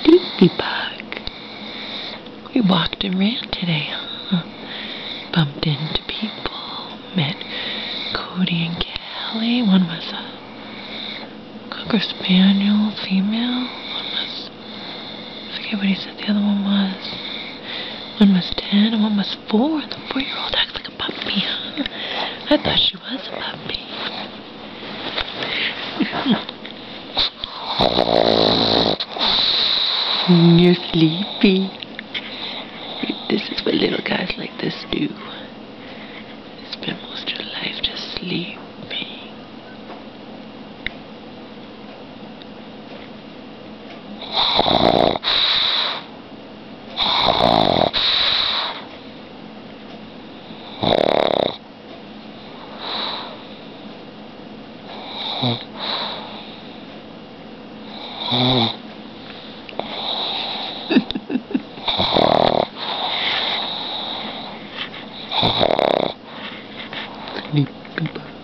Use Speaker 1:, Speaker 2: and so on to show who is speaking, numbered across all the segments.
Speaker 1: Sleepy bug. We walked and ran today, huh? Bumped into people. Met Cody and Kelly. One was a Cocker Spaniel, female. One was, I forget what he said the other one was. One was 10 and one was 4. And the 4-year-old acts like a puppy, huh? I thought she was a puppy. You're sleepy. This is what little guys like this do. They spend most of their life just sleeping. Sleepy bug.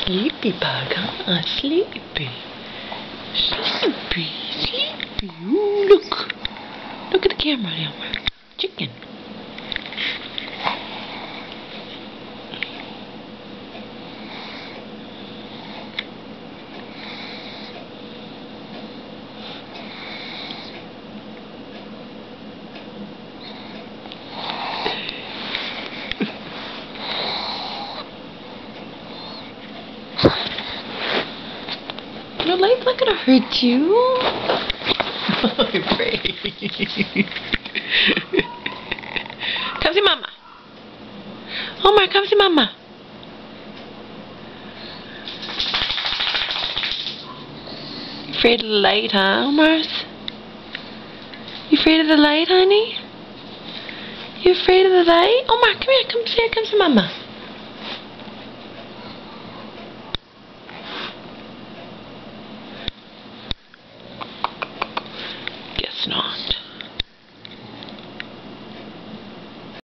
Speaker 1: Sleepy bug, huh? Sleepy. Sleepy. Sleepy. Ooh, look. Look at the camera, Elmer. Chicken. Your leg's not gonna hurt you. I'm afraid. Come see Mama. Omar, come see Mama. You afraid of the light, huh, Omar? You afraid of the light, honey? You afraid of the light? Omar, come here, come see Mama.